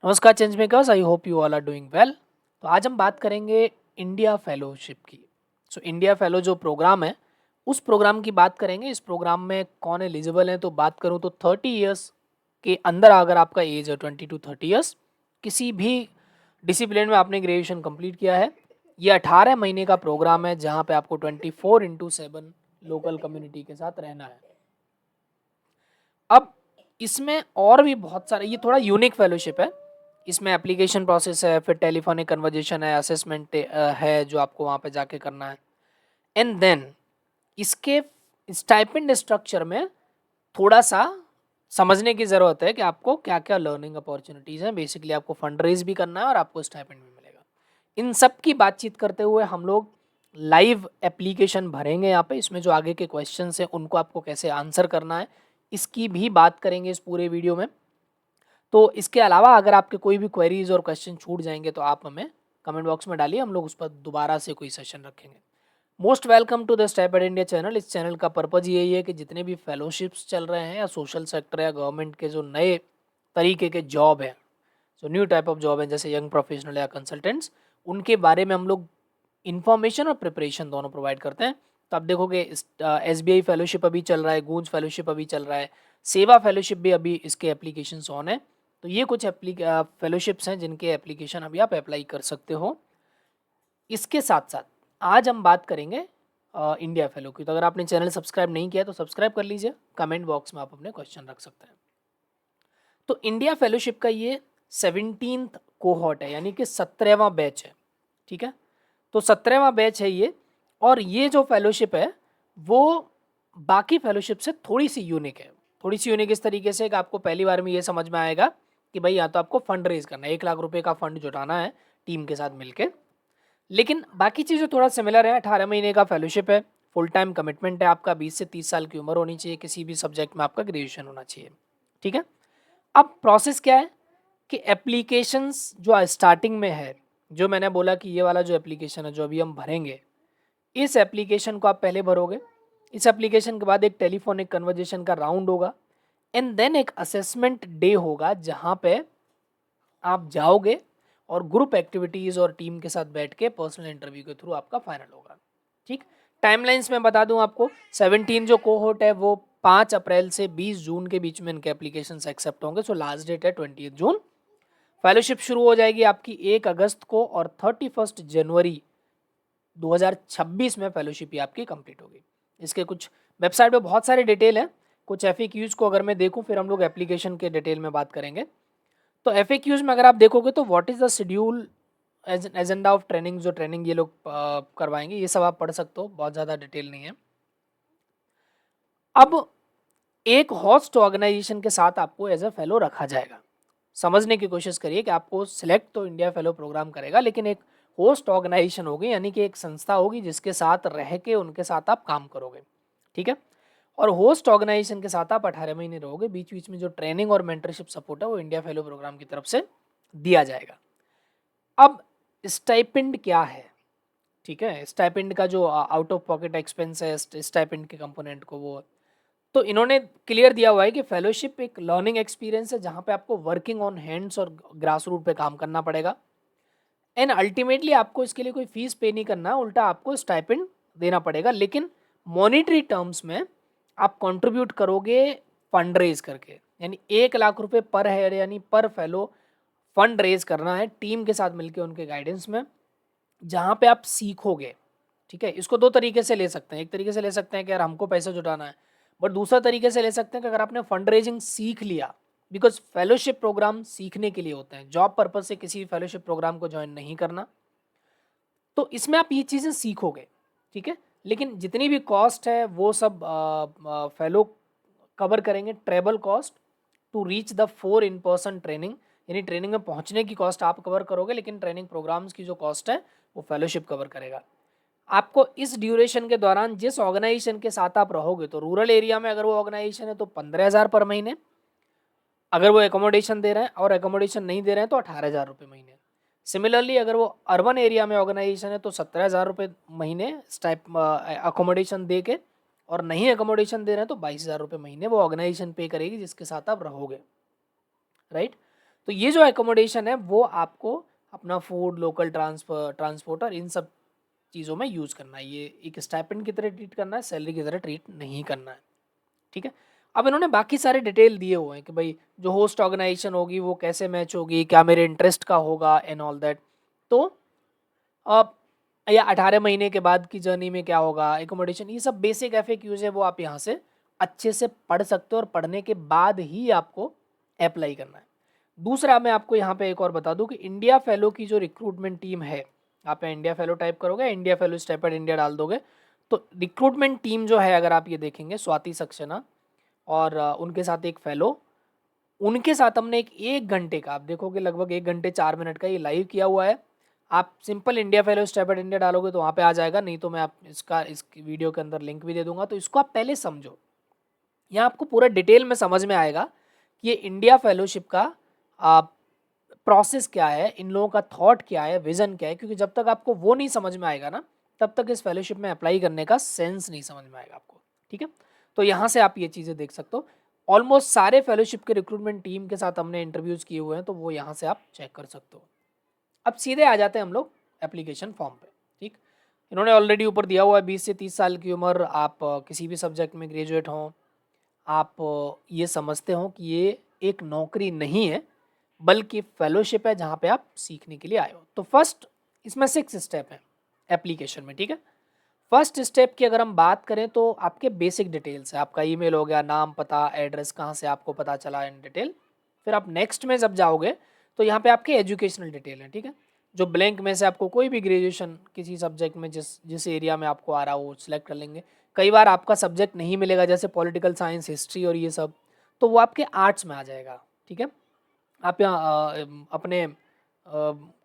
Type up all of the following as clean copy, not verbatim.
नमस्कार change makers, I hope you all are doing well. तो आज हम बात करेंगे इंडिया फेलोशिप की। इंडिया फेलो जो प्रोग्राम है, उस प्रोग्राम की बात करेंगे। इस प्रोग्राम में कौन एलिजिबल है, तो बात करूं तो 30 ईयर्स के अंदर अगर आपका एज है 20 to 30 ईयर्स, किसी भी डिसिप्लिन में आपने ग्रेजुएशन कंप्लीट किया है। ये 18 महीने का प्रोग्राम है जहां पे आपको 24/7 लोकल कम्युनिटी के साथ रहना है। अब इसमें और भी बहुत सारे, ये थोड़ा यूनिक फेलोशिप है। इसमें एप्लीकेशन प्रोसेस है, फिर टेलीफोनिक कन्वर्जेशन है, असेसमेंट है जो आपको वहाँ पे जाके करना है। एंड देन इसके स्टाइपेंड स्ट्रक्चर में थोड़ा सा समझने की ज़रूरत है कि आपको क्या क्या लर्निंग अपॉर्चुनिटीज़ हैं। बेसिकली आपको फंड रेज भी करना है और आपको स्टाइपेंड भी मिलेगा। इन सब की बातचीत करते हुए हम लोग लाइव एप्लीकेशन भरेंगे यहाँ पे। इसमें जो आगे के क्वेश्चन हैं उनको आपको कैसे आंसर करना है, इसकी भी बात करेंगे इस पूरे वीडियो में। तो इसके अलावा अगर आपके कोई भी क्वेरीज और क्वेश्चन छूट जाएंगे तो आप हमें कमेंट बॉक्स में डालिए, हम लोग उस पर दोबारा से कोई सेशन रखेंगे। Most welcome to the stipend India channel. इस चैनल का पर्पज़ यही है कि जितने भी फेलोशिप्स चल रहे हैं या सोशल सेक्टर या गवर्नमेंट के जो नए तरीके के जॉब हैं, जो न्यू टाइप ऑफ जॉब हैं, जैसे यंग प्रोफेशनल या कंसल्टेंट्स, उनके बारे में हम लोग इन्फॉर्मेशन और प्रिपरेशन दोनों प्रोवाइड करते हैं। तो आप देखोगे SBI फेलोशिप अभी चल रहा है, गूंज फेलोशिप अभी चल रहा है, सेवा फेलोशिप भी अभी इसके एप्लीकेशन ऑन है। तो ये कुछ फेलोशिप्स हैं जिनके एप्लीकेशन अभी आप अप्लाई कर सकते हो। इसके साथ साथ आज हम बात करेंगे इंडिया फेलो की। तो अगर आपने चैनल सब्सक्राइब नहीं किया तो सब्सक्राइब कर लीजिए। कमेंट बॉक्स में आप अपने क्वेश्चन रख सकते हैं। तो इंडिया फेलोशिप का ये 17th कोहॉर्ट है, यानी कि 17वां बैच है। ठीक है, तो 17वां बैच है ये। और ये जो फेलोशिप है वो बाकी फेलोशिप से थोड़ी सी यूनिक है। थोड़ी सी यूनिक इस तरीके से कि आपको पहली बार में ये समझ में आएगा कि भाई यहाँ तो आपको फंड रेज करना है, 1 लाख रुपए का फंड जुटाना है टीम के साथ मिलके। लेकिन बाकी चीज़ें थोड़ा सिमिलर है। 18 महीने का फेलोशिप है, फुल टाइम कमिटमेंट है आपका, 20 से 30 साल की उम्र होनी चाहिए, किसी भी सब्जेक्ट में आपका ग्रेजुएशन होना चाहिए। ठीक है, अब प्रोसेस क्या है कि एप्लीकेशंस जो स्टार्टिंग में है, जो मैंने बोला कि ये वाला जो एप्लीकेशन है जो अभी हम भरेंगे, इस एप्लीकेशन को आप पहले भरोगे। इस एप्लीकेशन के बाद एक टेलीफोनिक कन्वर्जेशन का राउंड होगा एंड देन एक असेसमेंट डे होगा जहाँ पे आप जाओगे और ग्रुप एक्टिविटीज़ और टीम के साथ बैठ के पर्सनल इंटरव्यू के थ्रू आपका फाइनल होगा। ठीक, टाइमलाइंस में बता दूं आपको, 17 जो कोहोर्ट है वो 5 अप्रैल से 20 जून के बीच में इनके एप्लीकेशन एक्सेप्ट होंगे। सो लास्ट डेट है 20 जून। फेलोशिप शुरू हो जाएगी आपकी 1 अगस्त को और 31 जनवरी 2026 में फेलोशिप ही आपकी कंप्लीट होगी। इसके कुछ वेबसाइट पे बहुत सारे डिटेल हैं। कुछ FAQs को अगर मैं देखूं, फिर हम लोग एप्लीकेशन के डिटेल में बात करेंगे। तो FAQs में अगर आप देखोगे तो what is the schedule agenda of training, जो ट्रेनिंग ये लोग करवाएंगे, ये सब आप पढ़ सकते हो, बहुत ज़्यादा डिटेल नहीं है। अब एक होस्ट ऑर्गेनाइजेशन के साथ आपको एज अ फेलो रखा जाएगा। समझने की कोशिश करिए कि आपको सिलेक्ट तो इंडिया फेलो प्रोग्राम करेगा, लेकिन एक होस्ट ऑर्गेनाइजेशन होगी, यानी कि एक संस्था होगी जिसके साथ रह के उनके साथ आप काम करोगे। ठीक है, और होस्ट ऑर्गेनाइजेशन के साथ आप 18 महीने रहोगे। बीच बीच में जो ट्रेनिंग और मेंटरशिप सपोर्ट है वो इंडिया फेलो प्रोग्राम की तरफ से दिया जाएगा। अब स्टाइपेंड क्या है? ठीक है, स्टाइपेंड का जो आउट ऑफ पॉकेट एक्सपेंस है स्टाइपेंड के कंपोनेंट को, वो तो इन्होंने क्लियर दिया हुआ है कि फेलोशिप एक लर्निंग एक्सपीरियंस है जहाँ पे आपको वर्किंग ऑन हैंड्स और ग्रास रूट पे काम करना पड़ेगा। एंड अल्टीमेटली आपको इसके लिए कोई फीस पे नहीं करना, उल्टा आपको स्टाइपेंड देना पड़ेगा। लेकिन मॉनिटरी टर्म्स में आप कंट्रीब्यूट करोगे फंड रेज करके, यानी 1 लाख रुपए पर हेड, यानी पर फेलो फंड रेज करना है टीम के साथ मिलकर उनके गाइडेंस में, जहाँ पे आप सीखोगे। ठीक है, इसको 2 तरीके से ले सकते हैं। एक तरीके से ले सकते हैं कि यार हमको पैसा जुटाना है, बट दूसरा तरीके से ले सकते हैं कि अगर आपने फंड रेजिंग सीख लिया, बिकॉज फेलोशिप प्रोग्राम सीखने के लिए होते हैं, जॉब पर्पज से किसी भी फेलोशिप प्रोग्राम को ज्वाइन नहीं करना। तो इसमें आप ये चीज़ें सीखोगे। ठीक है, लेकिन जितनी भी कॉस्ट है वो सब फेलो कवर करेंगे। Travel cost to reach the 4 in-person training, यानी ट्रेनिंग में पहुंचने की कॉस्ट आप कवर करोगे, लेकिन ट्रेनिंग प्रोग्राम्स की जो कॉस्ट है वो फेलोशिप कवर करेगा। आपको इस ड्यूरेशन के दौरान जिस ऑर्गेनाइजेशन के साथ आप रहोगे, तो रूरल एरिया में अगर वो ऑर्गेनाइजेशन है तो 15,000 पर महीने, अगर वो एकोमोडेशन दे रहे हैं, और एकोमोडेशन नहीं दे रहे हैं तो 18,000 रुपये महीने। सिमिलरली अगर वो अर्बन एरिया में ऑर्गेनाइजेशन है तो 17,000 रुपये महीने टाइप अकोमोडेशन दे के, और नहीं अकोमोडेशन दे रहे हैं तो 22,000 रुपये महीने वो ऑर्गेनाइजेशन पे करेगी जिसके साथ आप रहोगे। राइट, तो ये जो एकोमोडेशन है वो आपको अपना फूड, लोकल ट्रांसपोर्टर, इन सब चीज़ों में यूज़ करना है। ये एक स्टाइपेंड की तरह ट्रीट करना है, सैलरी की तरह ट्रीट नहीं करना है, ठीक है। अब इन्होंने बाकी सारे डिटेल दिए हुए हैं कि भाई जो होस्ट ऑर्गेनाइजेशन होगी वो कैसे मैच होगी, क्या मेरे इंटरेस्ट का होगा एंड ऑल दैट। तो अब या 18 महीने के बाद की जर्नी में क्या होगा, एकोमोडेशन, ये सब बेसिक एफएक्यूज है, वो आप यहाँ से अच्छे से पढ़ सकते हो और पढ़ने के बाद ही आपको अप्लाई करना है। दूसरा मैं आपको यहाँ पे एक और बता दूं कि इंडिया फेलो की जो रिक्रूटमेंट टीम है, आप इंडिया फेलो टाइप करोगे, इंडिया फेलो स्टेपड इंडिया डाल दोगे, तो रिक्रूटमेंट टीम जो है अगर आप ये देखेंगे, स्वाति सक्सेना और उनके साथ एक फेलो, उनके साथ हमने एक घंटे का, आप देखोगे लगभग 1 घंटे 4 मिनट का ये लाइव किया हुआ है। आप simple India fellow stepped India डालोगे तो वहाँ पे आ जाएगा, नहीं तो मैं आप इस वीडियो के अंदर लिंक भी दे दूंगा, तो इसको आप पहले समझो। यहाँ आपको पूरा डिटेल में समझ में आएगा कि ये इंडिया फेलोशिप का प्रोसेस क्या है, इन लोगों का थॉट क्या है, विजन क्या है, क्योंकि जब तक आपको वो नहीं समझ में आएगा ना, तब तक इस फेलोशिप में अप्लाई करने का सेंस नहीं समझ में आएगा आपको, ठीक है। तो यहाँ से आप ये चीज़ें देख सकते हो। ऑलमोस्ट सारे फेलोशिप के रिक्रूटमेंट टीम के साथ हमने इंटरव्यूज़ किए हुए हैं, तो वो यहाँ से आप चेक कर सकते हो। अब सीधे आ जाते हैं हम लोग एप्लीकेशन फॉर्म पे, ठीक। इन्होंने ऑलरेडी ऊपर दिया हुआ है 20 से 30 साल की उम्र, आप किसी भी सब्जेक्ट में ग्रेजुएट हों, आप ये समझते हो कि ये एक नौकरी नहीं है बल्कि फेलोशिप है जहाँ पे आप सीखने के लिए आए हो। तो फर्स्ट इसमें 6 स्टेप है एप्लीकेशन में, ठीक है। फर्स्ट स्टेप की अगर हम बात करें तो आपके बेसिक डिटेल्स है, आपका ईमेल हो गया, नाम, पता, एड्रेस, कहाँ से आपको पता चला इन डिटेल। फिर आप नेक्स्ट में जब जाओगे तो यहाँ पे आपके एजुकेशनल डिटेल है, ठीक है। जो ब्लैंक में से आपको कोई भी ग्रेजुएशन किसी सब्जेक्ट में जिस जिस एरिया में आपको आ रहा हो वो सिलेक्ट कर लेंगे। कई बार आपका सब्जेक्ट नहीं मिलेगा, जैसे पॉलिटिकल साइंस, हिस्ट्री और ये सब, तो वो आपके आर्ट्स में आ जाएगा, ठीक है। आप यहाँ अपने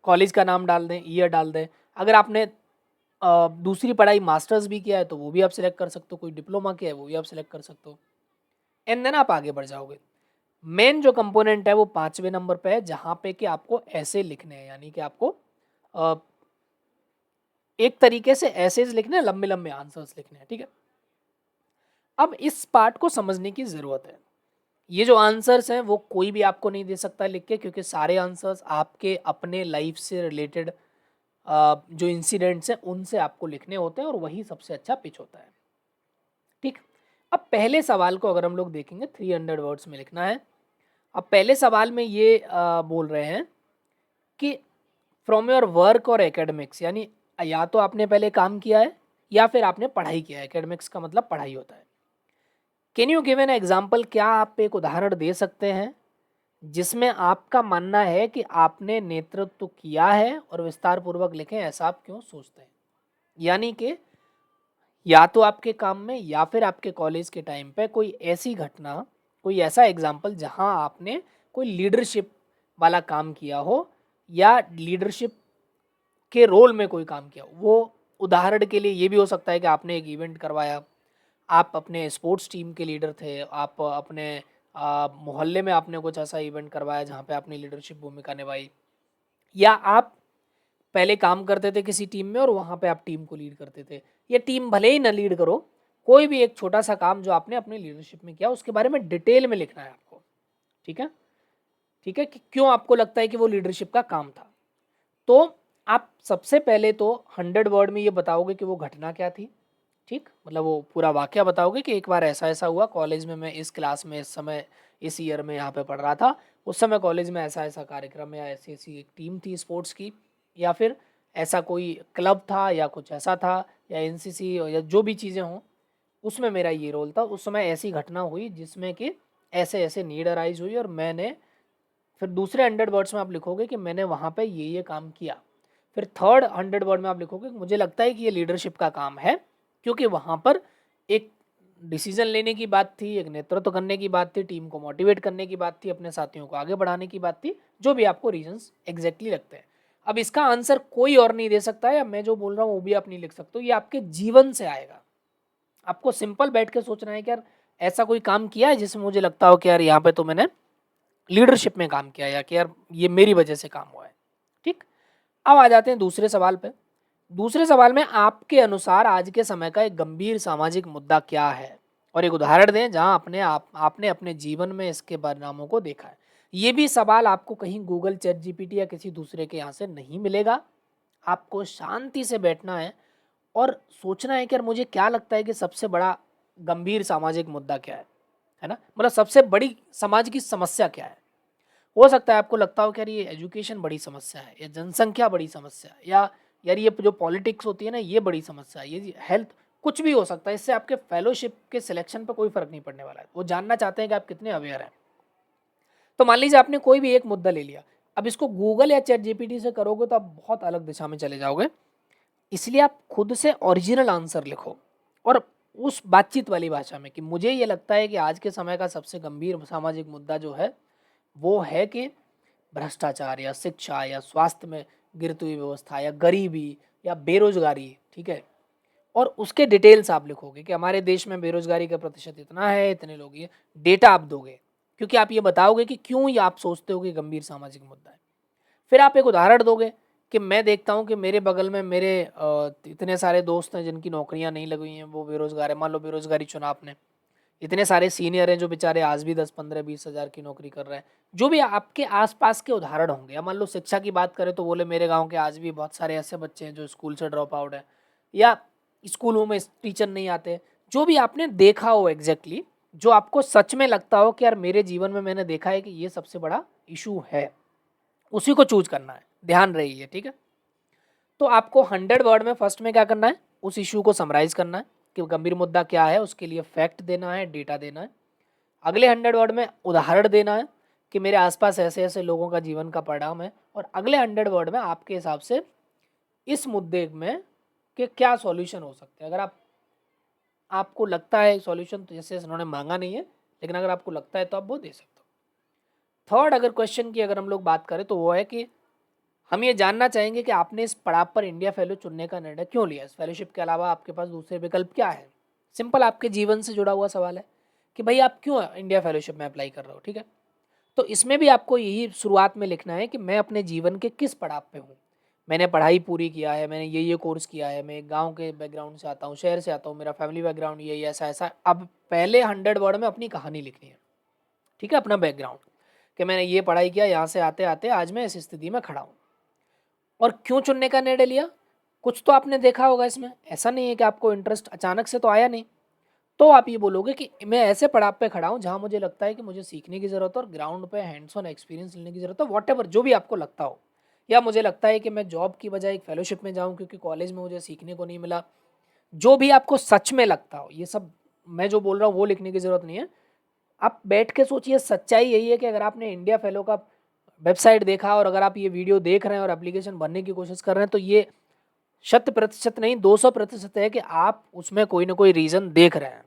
कॉलेज का नाम डाल दें, ईयर डाल दें। अगर आपने दूसरी पढ़ाई मास्टर्स भी किया है तो वो भी आप सिलेक्ट कर सकते हो, कोई डिप्लोमा किया है वो भी आप सिलेक्ट कर सकते हो, एंड देन आप आगे बढ़ जाओगे। मेन जो कंपोनेंट है वो 5वें नंबर पे है, जहाँ पे कि आपको ऐसे लिखने हैं, यानी कि आपको अ, एक तरीके से ऐसेज लिखने हैं, लंबे लंबे आंसर्स लिखने हैं, ठीक है। अब इस पार्ट को समझने की ज़रूरत है। ये जो आंसर्स हैं वो कोई भी आपको नहीं दे सकता लिख के, क्योंकि सारे आंसर्स आपके अपने लाइफ से रिलेटेड जो इंसिडेंट्स हैं उनसे आपको लिखने होते हैं, और वही सबसे अच्छा पिच होता है, ठीक। अब पहले सवाल को अगर हम लोग देखेंगे, 300 वर्ड्स में लिखना है। अब पहले सवाल में ये बोल रहे हैं कि फ्रॉम योर वर्क और एकेडमिक्स, यानी या तो आपने पहले काम किया है या फिर आपने पढ़ाई किया है। एकेडमिक्स का मतलब पढ़ाई होता है। Can you give an example, क्या आप एक उदाहरण दे सकते हैं जिसमें आपका मानना है कि आपने नेतृत्व किया है, और विस्तार पूर्वक लिखें ऐसा आप क्यों सोचते हैं। यानी कि या तो आपके काम में या फिर आपके कॉलेज के टाइम पे कोई ऐसी घटना, कोई ऐसा एग्जाम्पल जहां आपने कोई लीडरशिप वाला काम किया हो, या लीडरशिप के रोल में कोई काम किया हो। वो उदाहरण के लिए ये भी हो सकता है कि आपने एक इवेंट करवाया, आप अपने स्पोर्ट्स टीम के लीडर थे, आप अपने मोहल्ले में आपने कुछ ऐसा इवेंट करवाया जहाँ पे आपने लीडरशिप भूमिका निभाई, या आप पहले काम करते थे किसी टीम में और वहाँ पे आप टीम को लीड करते थे, या टीम भले ही ना लीड करो, कोई भी एक छोटा सा काम जो आपने अपनी लीडरशिप में किया उसके बारे में डिटेल में लिखना है आपको, ठीक है। ठीक है, कि क्यों आपको लगता है कि वो लीडरशिप का काम था। तो आप सबसे पहले तो 100 वर्ड में ये बताओगे कि वो घटना क्या थी, ठीक, मतलब वो पूरा वाकया बताओगे कि एक बार ऐसा ऐसा हुआ कॉलेज में, मैं इस क्लास में इस समय इस ईयर में यहाँ पे पढ़ रहा था, उस समय कॉलेज में ऐसा ऐसा कार्यक्रम या ऐसी ऐसी एक टीम थी स्पोर्ट्स की, या फिर ऐसा कोई क्लब था या कुछ ऐसा था, या एनसीसी या जो भी चीज़ें हों, उसमें मेरा ये रोल था, उस समय ऐसी घटना हुई जिसमें कि ऐसे ऐसे नीड अराइज हुई, और मैंने, फिर दूसरे 100 वर्ड्स में आप लिखोगे कि मैंने वहाँ पे ये काम किया। फिर थर्ड 100 वर्ड में आप लिखोगे कि मुझे लगता है कि ये लीडरशिप का काम है, क्योंकि वहाँ पर एक डिसीजन लेने की बात थी, एक नेतृत्व करने की बात थी, टीम को मोटिवेट करने की बात थी, अपने साथियों को आगे बढ़ाने की बात थी, जो भी आपको रीजंस एग्जैक्टली लगते हैं। अब इसका आंसर कोई और नहीं दे सकता है, या मैं जो बोल रहा हूँ वो भी आप नहीं लिख सकते हो, ये आपके जीवन से आएगा। आपको सिंपल बैठ के सोचना है कि यार ऐसा कोई काम किया है जिसमें मुझे लगता हो कि यार यहाँ पे तो मैंने लीडरशिप में काम किया, या कि यार ये मेरी वजह से काम हुआ है, ठीक। अब आ जाते हैं दूसरे सवाल पे। दूसरे सवाल में आपके अनुसार आज के समय का एक गंभीर सामाजिक मुद्दा क्या है, और एक उदाहरण दें जहां आपने अपने जीवन में इसके परिणामों को देखा है। ये भी सवाल आपको कहीं गूगल, चैट जीपीटी या किसी दूसरे के यहाँ से नहीं मिलेगा। आपको शांति से बैठना है और सोचना है कि यार मुझे क्या लगता है कि सबसे बड़ा गंभीर सामाजिक मुद्दा क्या है ना? मतलब सबसे बड़ी समाज की समस्या क्या है? हो सकता है आपको लगता हो कि यार ये एजुकेशन बड़ी समस्या है, या जनसंख्या बड़ी समस्या है, या यार ये जो पॉलिटिक्स होती है ना ये बड़ी समस्या है, ये हेल्थ, कुछ भी हो सकता है। इससे आपके फेलोशिप के सिलेक्शन पर कोई फर्क नहीं पड़ने वाला है। वो जानना चाहते हैं कि आप कितने अवेयर हैं। तो मान लीजिए आपने कोई भी एक मुद्दा ले लिया, अब इसको गूगल या चैट जीपीटी से करोगे तो आप बहुत अलग दिशा में चले जाओगे। इसलिए आप खुद से ओरिजिनल आंसर लिखो और उस बातचीत वाली भाषा में कि मुझे ये लगता है कि आज के समय का सबसे गंभीर सामाजिक मुद्दा जो है वो है कि भ्रष्टाचार या शिक्षा या स्वास्थ्य में गिरती हुई व्यवस्था या गरीबी या बेरोजगारी, ठीक है। और उसके डिटेल्स आप लिखोगे कि हमारे देश में बेरोजगारी का प्रतिशत इतना है, इतने लोग, ये डेटा आप दोगे, क्योंकि आप ये बताओगे कि क्यों ये आप सोचते हो कि गंभीर सामाजिक मुद्दा है। फिर आप एक उदाहरण दोगे कि मैं देखता हूँ कि मेरे बगल में मेरे इतने सारे दोस्त हैं जिनकी नौकरियां नहीं लगी हुई हैं, वो बेरोजगार है। मान लो बेरोजगारी चुना आपने, इतने सारे सीनियर हैं जो बेचारे आज भी 10, 15, 20 हज़ार की नौकरी कर रहे हैं। जो भी आपके आसपास के उदाहरण होंगे, या मान लो शिक्षा की बात करें तो बोले मेरे गांव के आज भी बहुत सारे ऐसे बच्चे हैं जो स्कूल से ड्रॉप आउट है, या स्कूलों में टीचर नहीं आते। जो भी आपने देखा हो एग्जैक्टली, जो आपको सच में लगता हो कि यार मेरे जीवन में मैंने देखा है कि ये सबसे बड़ा इशू है, उसी को चूज करना है। ध्यान रहिए, ठीक है। तो आपको 100 वर्ड में फर्स्ट में क्या करना है, उस इशू को समराइज करना है कि गंभीर मुद्दा क्या है, उसके लिए फैक्ट देना है, डेटा देना है। अगले 100 वर्ड में उदाहरण देना है कि मेरे आसपास ऐसे ऐसे लोगों का जीवन का परिणाम है, और अगले 100 वर्ड में आपके हिसाब से इस मुद्दे में कि क्या सॉल्यूशन हो सकते हैं। अगर आपको लगता है सॉल्यूशन, तो जैसे उन्होंने मांगा नहीं है, लेकिन अगर आपको लगता है तो आप वो दे सकते हो। थर्ड अगर क्वेश्चन की अगर हम लोग बात करें तो वो है कि हम ये जानना चाहेंगे कि आपने इस पड़ाव पर इंडिया फेलो चुनने का निर्णय क्यों लिया। इस फेलोशिप के अलावा आपके पास दूसरे विकल्प क्या है। सिंपल, आपके जीवन से जुड़ा हुआ सवाल है कि भाई आप क्यों इंडिया फेलोशिप में अप्लाई कर रहे हो, ठीक है। तो इसमें भी आपको यही शुरुआत में लिखना है कि मैं अपने जीवन के किस पड़ाव पे हूँ। मैंने पढ़ाई पूरी किया है, मैंने ये कोर्स किया है, मैं एक गाँव के बैकग्राउंड से आता हूँ, शहर से आता हूँ, मेरा फैमिली बैकग्राउंड ये ऐसा ऐसा। अब पहले 100 वर्ड में अपनी कहानी लिखनी है, ठीक है, अपना बैकग्राउंड, कि मैंने ये पढ़ाई किया, यहाँ से आते आते आज मैं इस स्थिति में खड़ा हूँ। और क्यों चुनने का निर्णय लिया, कुछ तो आपने देखा होगा इसमें, ऐसा नहीं है कि आपको इंटरेस्ट अचानक से तो आया नहीं। तो आप ये बोलोगे कि मैं ऐसे पड़ाव पे खड़ा हूँ जहाँ मुझे लगता है कि मुझे सीखने की ज़रूरत है और ग्राउंड पे हैंड्स ऑन एक्सपीरियंस लेने की ज़रूरत है, वॉट जो भी आपको लगता हो। या मुझे लगता है कि मैं जॉब की बजाय एक फेलोशिप में जाऊँ क्योंकि कॉलेज में मुझे सीखने को नहीं मिला। जो भी आपको सच में लगता हो, ये सब मैं जो बोल रहा हूँ वो लिखने की ज़रूरत नहीं है। आप बैठ के सोचिए, सच्चाई यही है कि अगर आपने इंडिया फेलो का वेबसाइट देखा और अगर आप ये वीडियो देख रहे हैं और एप्लीकेशन भरने की कोशिश कर रहे हैं, तो ये 100% नहीं 200% है कि आप उसमें कोई ना कोई रीज़न देख रहे हैं।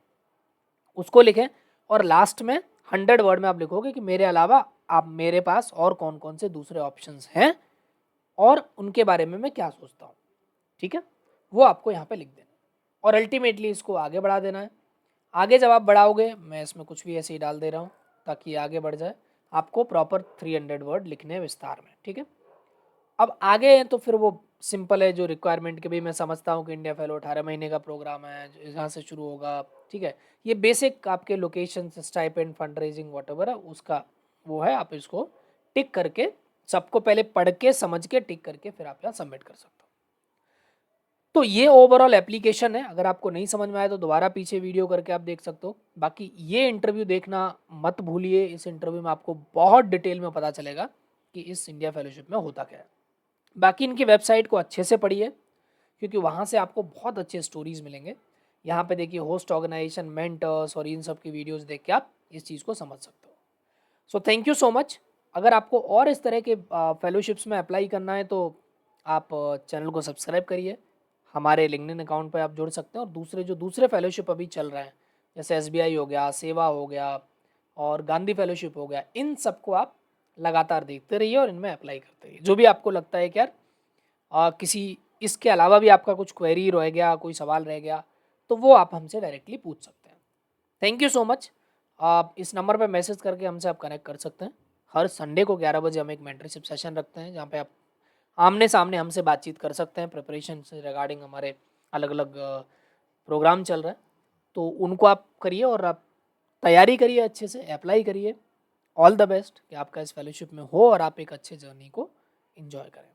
उसको लिखें और लास्ट में 100 वर्ड में आप लिखोगे कि मेरे अलावा आप मेरे पास और कौन कौन से दूसरे ऑप्शंस हैं और उनके बारे में मैं क्या सोचता हूँ, ठीक है। वो आपको यहाँ पे लिख देना और अल्टीमेटली इसको आगे बढ़ा देना है। आगे जब आप बढ़ाओगे, मैं इसमें कुछ भी ऐसे ही डाल दे रहा हूँ ताकि ये आगे बढ़ जाए। आपको प्रॉपर 300 वर्ड लिखने हैं विस्तार में, ठीक है। अब आगे हैं तो फिर वो सिंपल है, जो रिक्वायरमेंट के भी मैं समझता हूँ कि इंडिया फेलो 18 महीने का प्रोग्राम है, यहाँ से शुरू होगा, ठीक है। ये बेसिक आपके location, stipend, fund raising whatever है उसका वो है। आप इसको टिक करके, सबको पहले पढ़ के समझ के टिक करके फिर आप यहाँ सबमिट कर सकते हो। तो ये ओवरऑल एप्लीकेशन है। अगर आपको नहीं समझ में आया तो दोबारा पीछे वीडियो करके आप देख सकते हो। बाकी ये इंटरव्यू देखना मत भूलिए। इस इंटरव्यू में आपको बहुत डिटेल में पता चलेगा कि इस इंडिया फेलोशिप में होता क्या है। बाकी इनकी वेबसाइट को अच्छे से पढ़िए क्योंकि वहाँ से आपको बहुत अच्छे स्टोरीज मिलेंगे। यहाँ पे देखिए होस्ट ऑर्गेनाइजेशन, मेंटर्स और इन सब की वीडियोस देख के आप इस चीज़ को समझ सकते हो। So thank you so much. अगर आपको और इस तरह के फेलोशिप्स में अप्लाई करना है तो आप चैनल को सब्सक्राइब करिए। हमारे लिंक्डइन अकाउंट पर आप जुड़ सकते हैं और दूसरे जो दूसरे फेलोशिप अभी चल रहे हैं जैसे एसबीआई हो गया, सेवा हो गया और गांधी फेलोशिप हो गया, इन सबको आप लगातार देखते रहिए और इनमें अप्लाई करते रहिए। जो भी आपको लगता है कि यार किसी इसके अलावा भी आपका कुछ क्वेरी रह गया, कोई सवाल रह गया, तो वो आप हमसे डायरेक्टली पूछ सकते हैं। Thank you so much. आप इस नंबर पे मैसेज करके हमसे आप कनेक्ट कर सकते हैं। हर संडे को 11 बजे हम एक मेंटरशिप सेशन रखते हैं जहाँ पे आप आमने सामने हमसे बातचीत कर सकते हैं प्रिपरेशन से रिगार्डिंग हमारे अलग अलग प्रोग्राम चल रहा है। तो उनको आप करिए और आप तैयारी करिए, अच्छे से अप्लाई करिए ऑल द बेस्ट कि आपका इस फेलोशिप में हो और आप एक अच्छे जर्नी को एंजॉय करें।